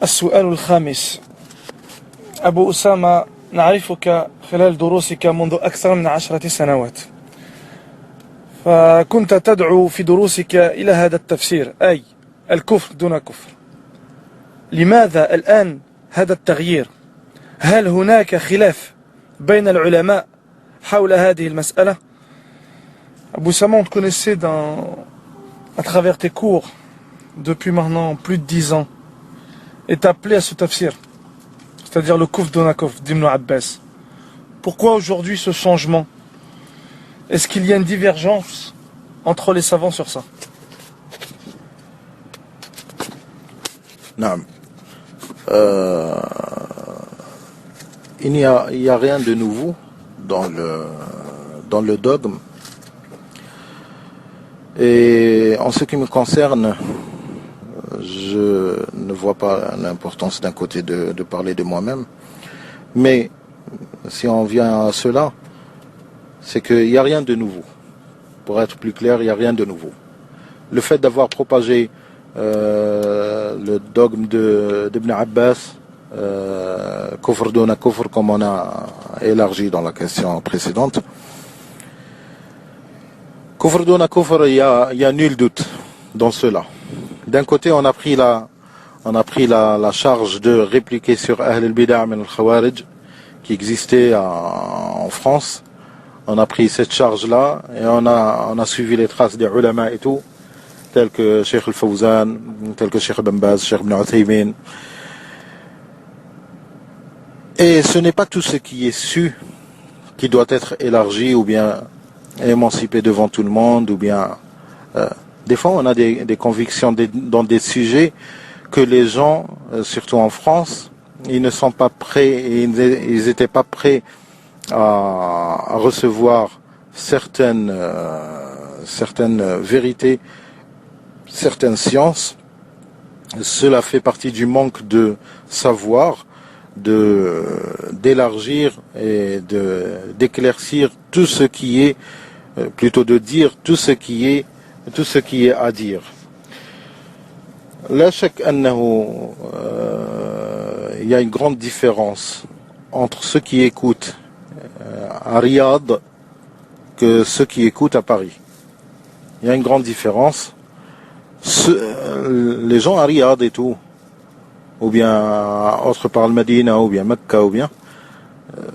السؤال الخامس. أبو أسامة، نعرفك خلال دروسك منذ أكثر من 10 سنوات، فكنت تدعو في دروسك إلى هذا التفسير، أي الكفر دون كفر. لماذا الآن هذا التغيير؟ هل هناك خلاف بين العلماء حول هذه المسألة؟ Abou Sama, on te connaissait à travers tes cours depuis maintenant plus de 10 ans et t'appelais à ce tafsir, c'est-à-dire le kufr duna kufr d'Ibn Abbas. Pourquoi aujourd'hui ce changement? Est-ce qu'il y a une divergence entre les savants sur ça? Non. Il n'y a rien de nouveau dans le dogme. Et en ce qui me concerne, je ne vois pas l'importance d'un côté de parler de moi-même. Mais si on vient à cela, c'est qu'il n'y a rien de nouveau. Pour être plus clair, il n'y a rien de nouveau. Le fait d'avoir propagé le dogme d'Ibn Abbas, kufr duna kufr, comme on a élargi dans la question précédente, kufr duna kufr, il y a nul doute dans cela. D'un côté, on a pris la charge de répliquer sur Ahl al-Bida' min al-Khawarij qui existait en France. On a pris cette charge-là et on a suivi les traces des ulama et tout, tels que Cheikh al-Fawzan, tels que Cheikh Ibn Baz, Cheikh Ibn Uthaymin. Et ce n'est pas tout ce qui est su qui doit être élargi ou bien émancipé devant tout le monde, ou bien des fois on a des convictions dans des sujets que les gens, surtout en France, ils ne sont pas prêts, ils n'étaient pas prêts à recevoir certaines vérités, certaines sciences. Cela fait partie du manque de savoir, d'élargir et d'éclaircir tout ce qui est, plutôt de dire tout ce qui est à dire. La shak annahu, il y a une grande différence entre ceux qui écoutent à Riyad que ceux qui écoutent à Paris. Il y a une grande différence. Les gens à Riyad et tout, ou bien autre part le Medina, ou bien Mecca, ou bien,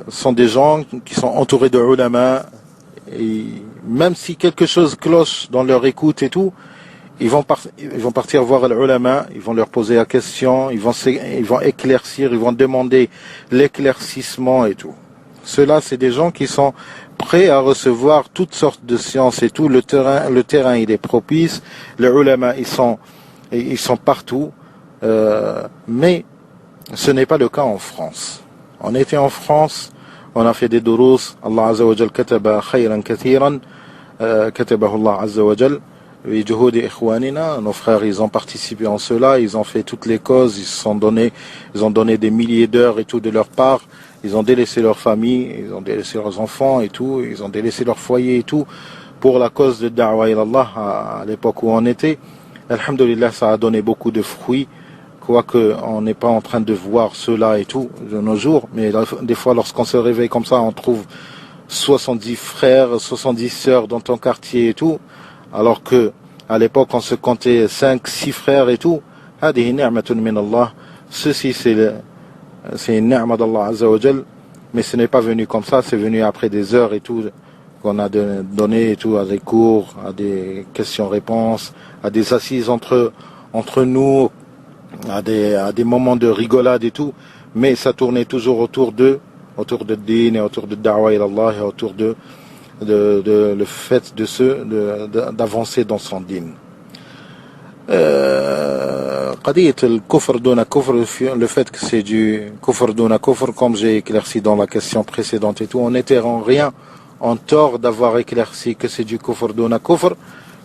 sont des gens qui sont entourés de ulama, et même si quelque chose cloche dans leur écoute et tout, ils vont partir voir les ulama, ils vont leur poser la question, ils vont éclaircir, ils vont demander l'éclaircissement et tout. Ceux-là, c'est des gens qui sont prêts à recevoir toutes sortes de sciences et tout. Le terrain, il est propice. Les ulama, ils sont partout. Mais ce n'est pas le cas en France. On était en France, on a fait des durus. Allah Azza wa Jal kataba khayran kathiran, katabahu Allah Azza wa Jal. Nos frères, ils ont participé en cela, ils ont fait toutes les causes, ils ont donné des milliers d'heures et tout de leur part, ils ont délaissé leur famille, ils ont délaissé leurs enfants et tout, ils ont délaissé leur foyer et tout, pour la cause de Da'wa ilallah à l'époque où on était. Alhamdulillah, ça a donné beaucoup de fruits, quoique on n'est pas en train de voir cela et tout de nos jours, mais des fois lorsqu'on se réveille comme ça, on trouve 70 frères, 70 sœurs dans ton quartier et tout, alors que à l'époque on se comptait 5, 6 frères et tout. Hadihi ni'matun min Allah. Ceci c'est une ni'ma d'Allah Azza wa Jal, mais ce n'est pas venu comme ça, c'est venu après des heures et tout qu'on a donné et tout, à des cours, à des questions-réponses, à des assises entre nous, à des moments de rigolade et tout, mais ça tournait toujours autour de din et autour de da'wa ilallah et autour de le fait d'avancer dans son din. Le fait que c'est du kufr duna kufr, comme j'ai éclairci dans la question précédente et tout, on n'était en rien en tort d'avoir éclairci que c'est du kufr duna kufr,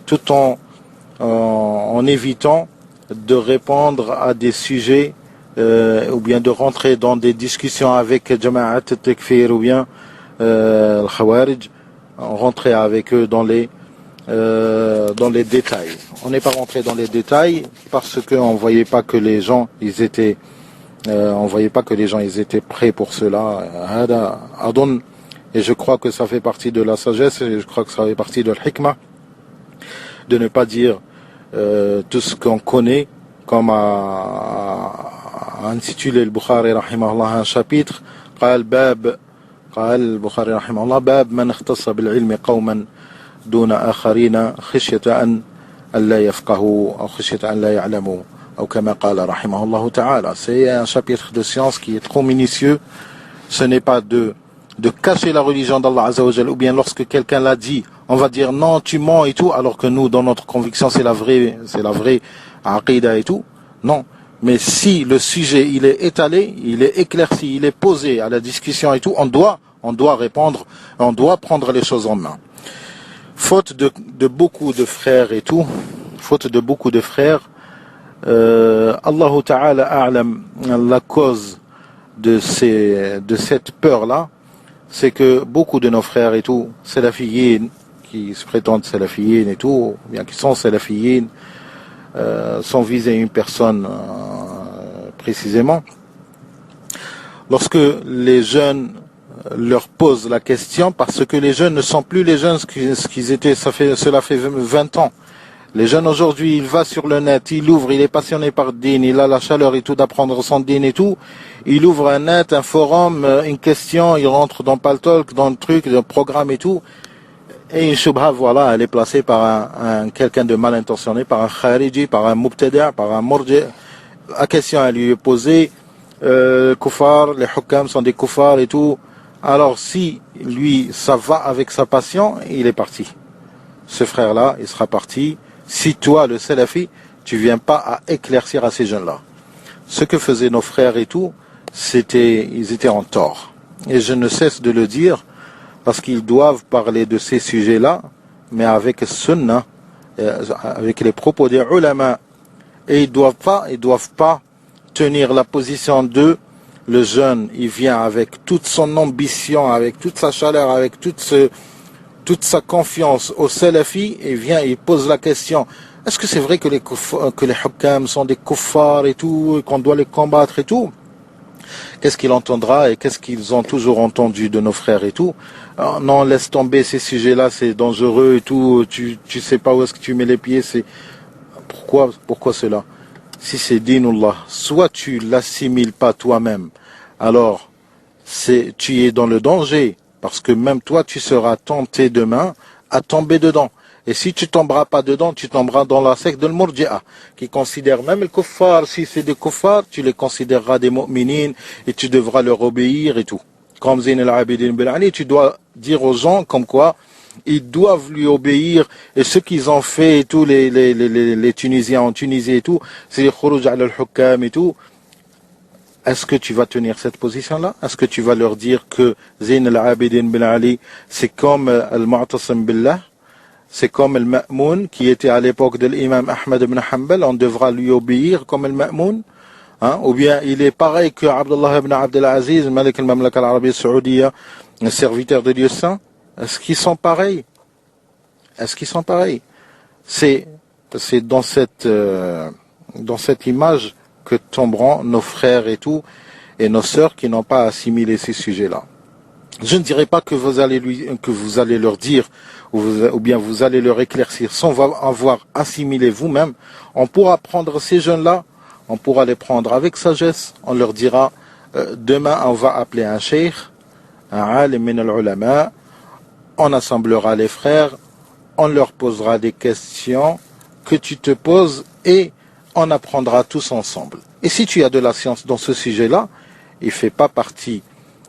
tout en évitant de répondre à des sujets ou bien de rentrer dans des discussions avec Jama'at al-Takfir ou bien al-Khawarij. On rentrait avec eux dans les dans les détails. On n'est pas rentré dans les détails parce qu'on voyait pas que les gens ils étaient prêts pour cela. Et je crois que ça fait partie de la sagesse et je crois que ça fait partie de l'hikmah de ne pas dire tout ce qu'on connaît, comme a intitulé le Bukhari rahimahullah un chapitre قال البخاري رحمه الله باب من اختص بالعلم قوما دون آخرين خشية أن لا يفقهوا أو خشية أن لا يعلموا أو كما قال رحمه الله تعالى. C'est un chapitre de science qui est trop minutieux. Ce n'est pas de cacher la religion d'Allah Azza wa Jal, ou bien lorsque quelqu'un l'a dit, on va dire non, tu mens et tout, alors que nous, dans notre conviction, c'est la vraie aqidah et tout. Non. Mais si le sujet, il est étalé, il est éclairci, il est posé à la discussion et tout, on doit répondre, on doit prendre les choses en main. Faute de beaucoup de frères et tout, Allahu Ta'ala a'lam, la cause de cette peur-là, c'est que beaucoup de nos frères et tout, salafiyyin, qui se prétendent salafiyyin et tout, bien qui sont salafiyyin, sans viser une personne précisément. Lorsque les jeunes leur posent la question, parce que les jeunes ne sont plus les jeunes ce qu'ils étaient, cela fait 20 ans. Les jeunes aujourd'hui, il va sur le net, il ouvre, il est passionné par din, il a la chaleur et tout d'apprendre son din et tout. Il ouvre un net, un forum, une question, il rentre dans Paltalk, dans le truc, le programme et tout. Et une shubha, voilà, elle est placée par quelqu'un de mal intentionné, par un khariji, par un mubtada', par un murji'. La question elle lui est posée, kuffar, les hukam sont des kuffars et tout. Alors si lui, ça va avec sa passion, il est parti. Ce frère-là, il sera parti. Si toi, le salafi, tu viens pas à éclaircir à ces jeunes-là. Ce que faisaient nos frères et tout, ils étaient en tort. Et je ne cesse de le dire, parce qu'ils doivent parler de ces sujets-là, mais avec sunnah, avec les propos des ulama. Et ils doivent pas tenir la position de le jeune, il vient avec toute son ambition, avec toute sa chaleur, avec toute sa confiance au salafi, et vient, il pose la question, est-ce que c'est vrai que les hukam sont des kuffars et tout, et qu'on doit les combattre et tout? Qu'est-ce qu'il entendra et qu'est-ce qu'ils ont toujours entendu de nos frères et tout? Alors, non, laisse tomber ces sujets-là, c'est dangereux et tout, tu sais pas où est-ce que tu mets les pieds, c'est... Pourquoi cela? Si c'est dinullah, soit tu l'assimiles pas toi-même, alors tu es dans le danger, parce que même toi tu seras tenté demain à tomber dedans. Et si tu tomberas pas dedans, tu tomberas dans la secte de l'Murji'a, qui considère même les kuffars, si c'est des kuffars, tu les considéreras des mu'minin, et tu devras leur obéir et tout. Comme Zayn al-Abidin bin Ali, tu dois dire aux gens comme quoi ils doivent lui obéir, et ce qu'ils ont fait et tout, les Tunisiens en Tunisie et tout, c'est khuruj ala al-hukam et tout. Est-ce que tu vas tenir cette position-là? Est-ce que tu vas leur dire que Zayn al-Abidin bin Ali, c'est comme al-Mu'tasim billah, c'est comme le Ma'moun qui était à l'époque de l'imam Ahmed ibn Hanbal, on devra lui obéir comme le Ma'moun, hein? Ou bien il est pareil que Abdullah ibn Abdelaziz, Malik al-Mamlaka al-Arabiyya Saoudia, un serviteur de Dieu saint? Est-ce qu'ils sont pareils? C'est dans cette image que tomberont nos frères et tout, et nos sœurs qui n'ont pas assimilé ces sujets-là. Je ne dirais pas que vous allez leur dire, ou bien vous allez leur éclaircir sans avoir assimilé vous-même. On pourra prendre ces jeunes-là, on pourra les prendre avec sagesse, on leur dira, demain on va appeler un cheikh, un alim min al-ulama, on assemblera les frères, on leur posera des questions que tu te poses et on apprendra tous ensemble. Et si tu as de la science dans ce sujet-là, il ne fait pas partie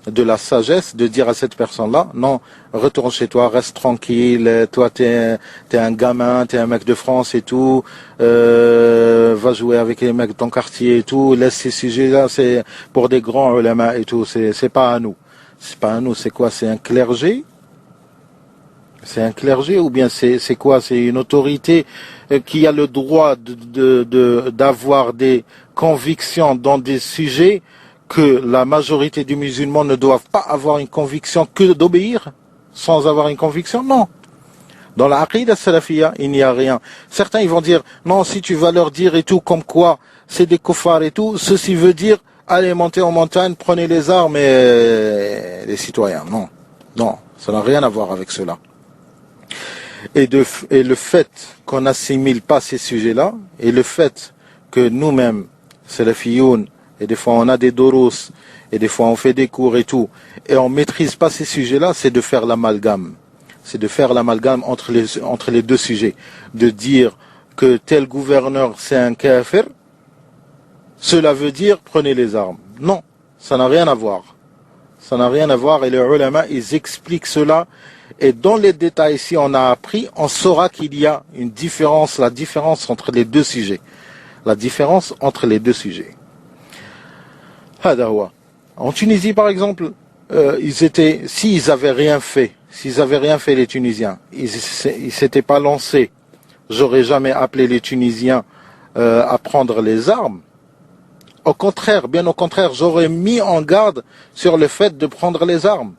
de la sagesse de dire à cette personne-là, non, retourne chez toi, reste tranquille, toi t'es un gamin, t'es un mec de France et tout, va jouer avec les mecs de ton quartier et tout, laisse ces sujets-là, c'est pour des grands ulama et tout, c'est pas à nous. C'est pas à nous, c'est quoi? C'est un clergé? C'est un clergé ou bien c'est quoi? C'est une autorité qui a le droit d'avoir des convictions dans des sujets que la majorité des musulmans ne doivent pas avoir une conviction que d'obéir sans avoir une conviction? Non. Dans la aqidah salafiyya, il n'y a rien. Certains, ils vont dire, non, si tu vas leur dire et tout, comme quoi, c'est des kuffars et tout, ceci veut dire, allez monter en montagne, prenez les armes et les citoyens. Non, non, ça n'a rien à voir avec cela. Et le fait qu'on n'assimile pas ces sujets-là, et le fait que nous-mêmes, salafiyoun, et des fois on a des doros, et des fois on fait des cours et tout, et on maîtrise pas ces sujets-là, c'est de faire l'amalgame. C'est de faire l'amalgame entre les deux sujets. De dire que tel gouverneur c'est un kafir, cela veut dire prenez les armes. Non, ça n'a rien à voir. Ça n'a rien à voir et les ulama, ils expliquent cela. Et dans les détails, si on a appris, on saura qu'il y a une différence, la différence entre les deux sujets. La différence entre les deux sujets. Hadawa. En Tunisie, par exemple, s'ils avaient rien fait, les Tunisiens, ils s'étaient pas lancés, j'aurais jamais appelé les Tunisiens à prendre les armes. Au contraire, bien au contraire, j'aurais mis en garde sur le fait de prendre les armes.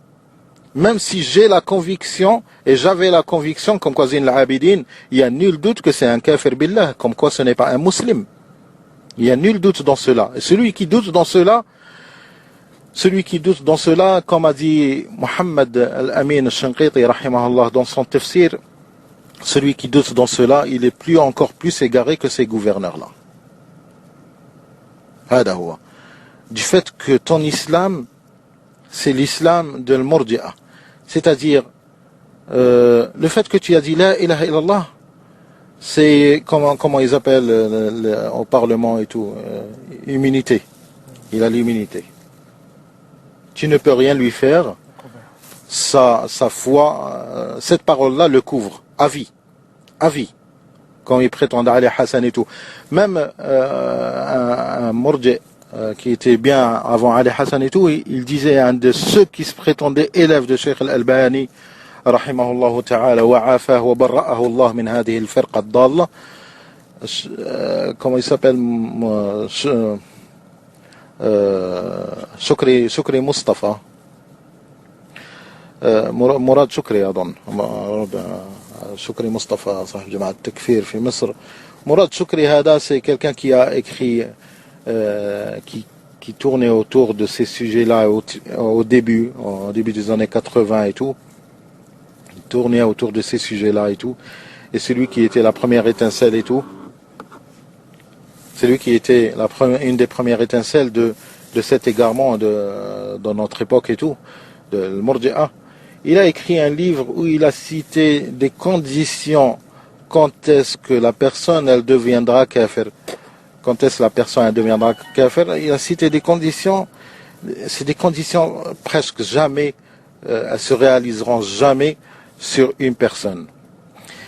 Même si j'ai la conviction, et j'avais la conviction, comme quoi Zine al-Abidin, il n'y a nul doute que c'est un kafir billah, comme quoi ce n'est pas un musulman. Il n'y a nul doute dans cela. Et celui qui doute dans cela, comme a dit Muhammad al-Amin al-Shanqiti, rahimahullah, dans son tafsir, celui qui doute dans cela, il est encore plus égaré que ces gouverneurs-là. Du fait que ton islam, c'est l'islam de l'Murji'a. C'est-à-dire, le fait que tu as dit la ilaha illallah, c'est comment ils appellent au Parlement et tout, immunité. Il a l'immunité. Tu ne peux rien lui faire. Sa foi, cette parole-là le couvre, à vie. À vie. Quand il prétend Ali Hassan et tout. Même un Murji qui était bien avant Ali Hassan et tout, il disait un de ceux qui se prétendaient élèves de Cheikh Al-Albani, rahimahullah ta'ala, wa'afah wa barra'ahu Allah min hadhihi al-firqa ad-dalla. Comment il s'appelle? شكري مصطفى مراد شكري أظن شكري مصطفى صاحب جماعة التكفير في مصر. مراد شكري هذا c'est quelqu'un qui a écrit qui tournait autour de ces sujets-là au début des années 80 et tout. Il tournait autour de ces sujets-là et tout. Et c'est lui qui était la première étincelle et tout. C'est lui qui était une des premières étincelles de cet égarement dans notre époque et tout, de l'Murji'a. Il a écrit un livre où il a cité des conditions quand est-ce que la personne elle deviendra kafir. Quand est-ce que la personne elle deviendra kafir. Il a cité des conditions, c'est des conditions presque jamais, elles se réaliseront jamais sur une personne.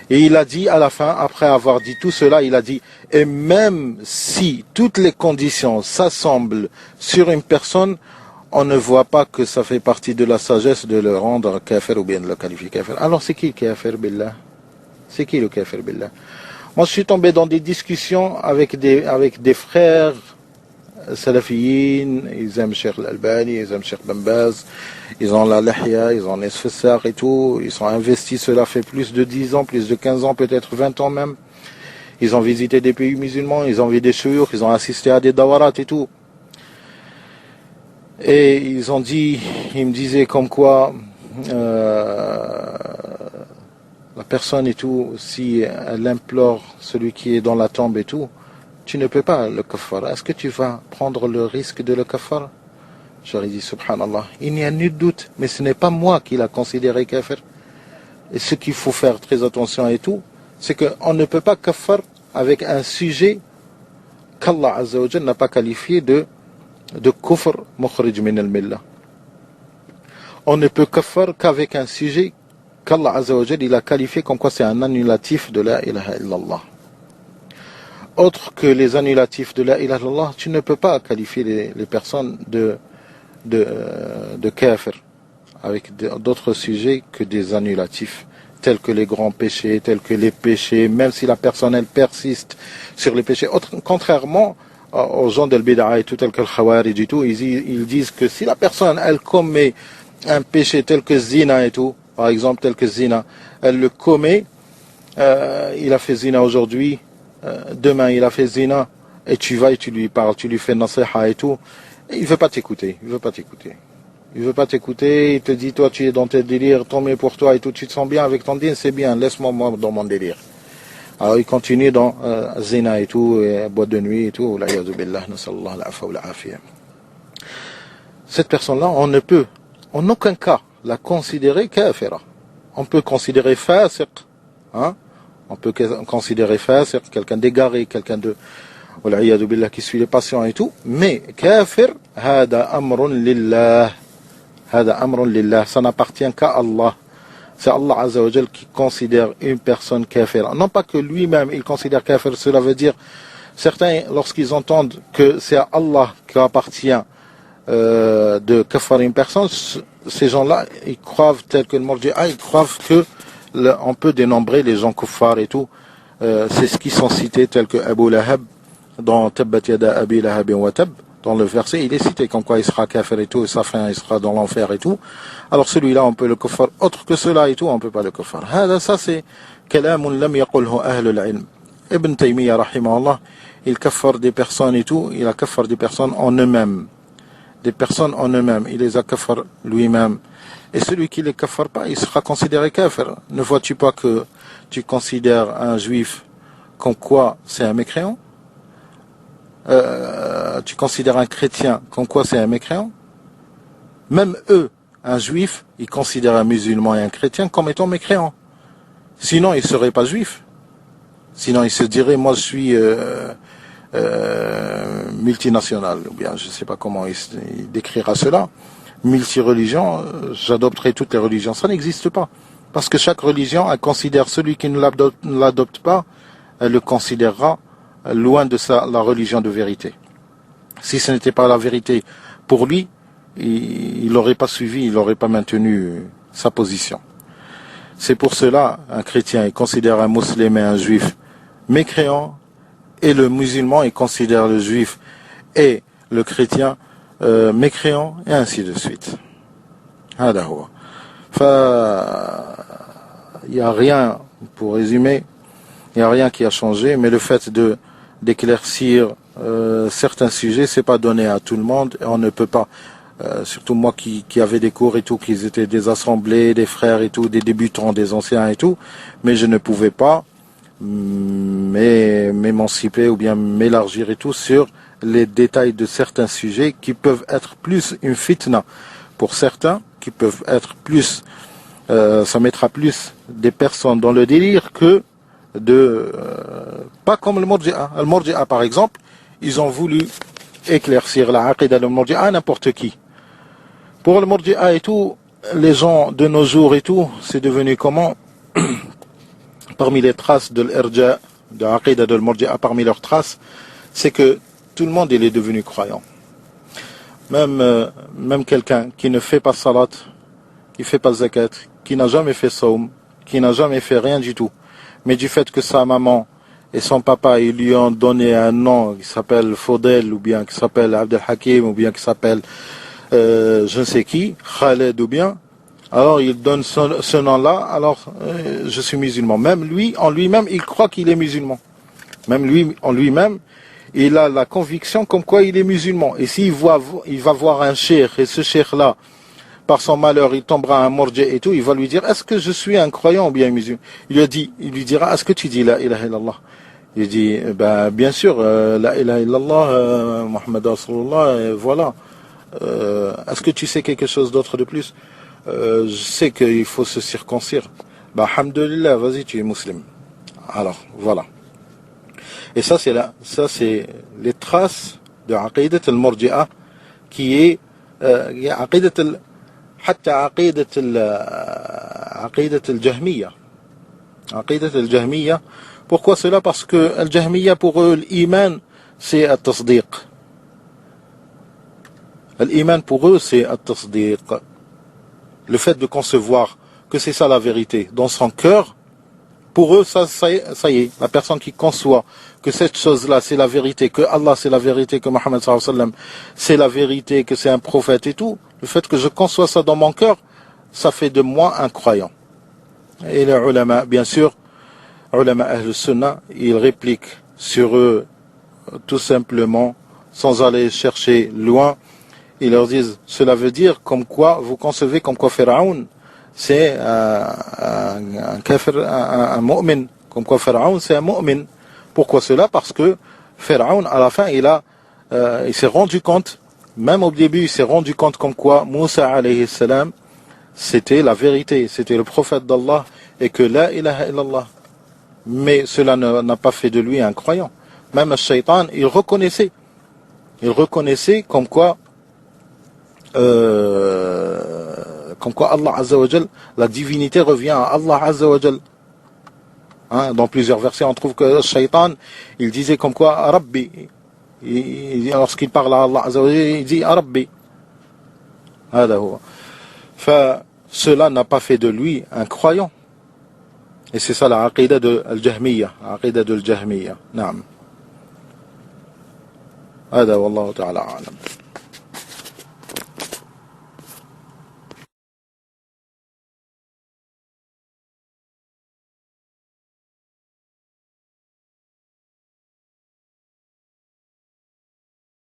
Et il a dit à la fin, après avoir dit tout cela, il a dit, et même si toutes les conditions s'assemblent sur une personne, on ne voit pas que ça fait partie de la sagesse de le rendre kafir ou bien de le qualifier kafir. Alors c'est qui le kafir billah? C'est qui le kafir billah? Moi je suis tombé dans des discussions avec des frères salafiyin, ils aiment Cheikh Al-Albani, ils aiment Cheikh Ben Baz, ils ont la Lahya, ils ont Nesfessar et tout, ils sont investis, cela fait plus de 10 ans, plus de 15 ans, peut-être 20 ans même. Ils ont visité des pays musulmans, ils ont vu des chouyours, ils ont assisté à des dawarat et tout. Et ils me disaient comme quoi la personne et tout, si elle implore celui qui est dans la tombe et tout, tu ne peux pas le kafar. Est-ce que tu vas prendre le risque de le kafar? J'aurais dit, subhanallah, il n'y a nul doute, mais ce n'est pas moi qui l'a considéré kafir. Et ce qu'il faut faire très attention et tout, c'est qu'on ne peut pas kafar avec un sujet qu'Allah Azza wa Jalla n'a pas qualifié de kufr mukhrij min al-millah. On ne peut kafar qu'avec un sujet qu'Allah Azza wa Jalla il a qualifié comme quoi c'est un annulatif de la ilaha illallah. Autre que les annulatifs de la ilaha illallah, tu ne peux pas qualifier les personnes de kafir avec d'autres sujets que des annulatifs, tels que les grands péchés, tels que les péchés, même si la personne elle persiste sur les péchés. Contrairement aux gens del bid'a et tout, tels que le khawarij et tout, ils disent que si la personne elle commet un péché tel que zina et tout, par exemple tel que zina, elle le commet il a fait zina aujourd'hui, demain il a fait zina, et tu vas et tu lui parles, tu lui fais nasiha et tout, et il veut pas t'écouter, il veut pas t'écouter. Il veut pas t'écouter, il te dit, toi tu es dans tes délires, tant mieux pour toi et tout, tu te sens bien avec ton dîne, c'est bien, laisse-moi moi dans mon délire. Alors il continue dans zina et tout, et boîte de nuit et tout, la yazou billah, nasallallahu al-afa wa al-afiya. Cette personne-là, on ne peut en aucun cas la considérer kafira. On peut considérer fasiq, hein? On peut considérer fasiq, quelqu'un d'égaré, quelqu'un de wal'iyadu billah qui suit les passions et tout, mais kafir, hada amrun lillah. Hada amrun lillah, ça n'appartient qu'à Allah. C'est Allah Azza wa Jal qui considère une personne kafir. Non pas que lui-même il considère kafir, cela veut dire, certains lorsqu'ils entendent que c'est à Allah qui appartient de kafar une personne, ces gens-là, ils croient tel que le Murji'a, ils croient que on peut dénombrer les gens kuffar et tout. C'est ce qui sont cités tels que Abu Lahab dans Tabbat Yada Abi Lahab wa Tab. Dans le verset, il est cité comme quoi il sera kafir et tout, et sa fin, il sera dans l'enfer et tout. Alors celui-là, on peut le kuffar. Autre que cela et tout, on peut pas le kuffar. Ça, c'est kalamun lam yaqulhu ahlul ilm. Ibn Taymiyyah, rahimahullah, il kaffar des personnes et tout, il a kaffar des personnes en eux-mêmes. Des personnes en eux-mêmes, il les a kaffar lui-même. Et celui qui les kaffar pas, il sera considéré kafir. Ne vois-tu pas que tu considères un juif comme quoi c'est un mécréant? Tu considères un chrétien comme quoi c'est un mécréant? Même eux, un juif, ils considèrent un musulman et un chrétien comme étant mécréant. Sinon, ils ne seraient pas juifs. Sinon, ils se diraient, moi je suis multinational, ou bien je ne sais pas comment il décrira cela. Multireligion, j'adopterai toutes les religions. Ça n'existe pas. Parce que chaque religion, elle considère celui qui ne l'adopte pas, elle le considérera loin de la religion de vérité. Si ce n'était pas la vérité pour lui, il n'aurait pas suivi, il n'aurait pas maintenu sa position. C'est pour cela, un chrétien, il considère un musulman et un juif mécréant, et le musulman, il considère le juif et le chrétien mécréant, et ainsi de suite. Il n'y a rien, pour résumer, il n'y a rien qui a changé, mais le fait d'éclaircir certains sujets, c'est pas donné à tout le monde, et on ne peut pas, surtout moi qui avait des cours et tout, qui étaient des assemblées, des frères et tout, des débutants, des anciens et tout, mais je ne pouvais pas m'émanciper ou bien m'élargir et tout sur les détails de certains sujets qui peuvent être plus une fitna pour certains, qui peuvent être plus, ça mettra plus des personnes dans le délire que pas comme le Murji'a. Le Murji'a par exemple, ils ont voulu éclaircir la aqidah de Murji'a à n'importe qui. Pour le Murji'a et tout, les gens de nos jours et tout, c'est devenu comment? Parmi les traces de l'irja, de l'aqidah de Murji'a, parmi leurs traces, c'est que tout le monde il est devenu croyant. Même quelqu'un qui ne fait pas salat, qui fait pas zakat, qui n'a jamais fait saum, qui n'a jamais fait rien du tout, mais du fait que sa maman et son papa ils lui ont donné un nom qui s'appelle Fodel, ou bien qui s'appelle Abdel Hakim, ou bien qui s'appelle je ne sais qui, Khaled ou bien, alors il donne ce nom-là, alors je suis musulman. Même lui, en lui-même, il croit qu'il est musulman. Même lui, en lui-même, il a la conviction comme quoi il est musulman. Et s'il il va voir un cheikh, et ce cheikh-là, par son malheur, il tombera un murji et tout, il va lui dire, est-ce que je suis un croyant ou bien un musulman? Il lui dira, est-ce que tu dis la ilaha illallah? Il dit, bien sûr, la ilaha illallah, Muhammad Rasulullah, voilà. Est-ce que tu sais quelque chose d'autre de plus? Je sais qu'il faut se circoncire. Alhamdulillah, vas-y, tu es musulman. Alors, voilà. Et ça, c'est les traces de aqidat al-Murji'a, qui est aqidat al-Jahmiyya. Aqidat al-Jahmiyya. Pourquoi cela? Parce que al-Jahmiyya, pour eux, l'iman, c'est at-tasdiq. L'iman, pour eux, c'est at-tasdiq. Le fait de concevoir que c'est ça la vérité dans son cœur, pour eux, ça y est, la personne qui conçoit que cette chose-là, c'est la vérité, que Allah, c'est la vérité, que Mohammed sallallahu alayhi wa sallam, c'est la vérité, que c'est un prophète et tout, le fait que je conçois ça dans mon cœur, ça fait de moi un croyant. Et les ulama, bien sûr, ulama Ahl-Sunnah, ils répliquent sur eux tout simplement, sans aller chercher loin. Ils leur disent, cela veut dire comme quoi, vous concevez comme quoi Pharaon, c'est un kafir, un mu'min, comme quoi Pharaon c'est un mu'min. Pourquoi cela? Parce que Pharaon, à la fin, il s'est rendu compte, même au début, il s'est rendu compte comme quoi Moussa alayhi salam, c'était la vérité, c'était le prophète d'Allah, et que la ilaha illallah. Mais cela n'a pas fait de lui un croyant. Même le shaitan, il reconnaissait comme quoi Allah Azza wa Jal, la divinité revient à Allah Azza wa Jal. Hein, dans plusieurs versets, on trouve que le shaitan, il disait comme quoi Rabbi. Lorsqu'il parle à Allah Azza wa Jal, il dit Rabbi. Cela n'a pas fait de lui un croyant. Et c'est ça la aqidah de Al-Jahmiyya. Aqidah de Al-Jahmiyya. Naam. هذا والله تعالى أعلم.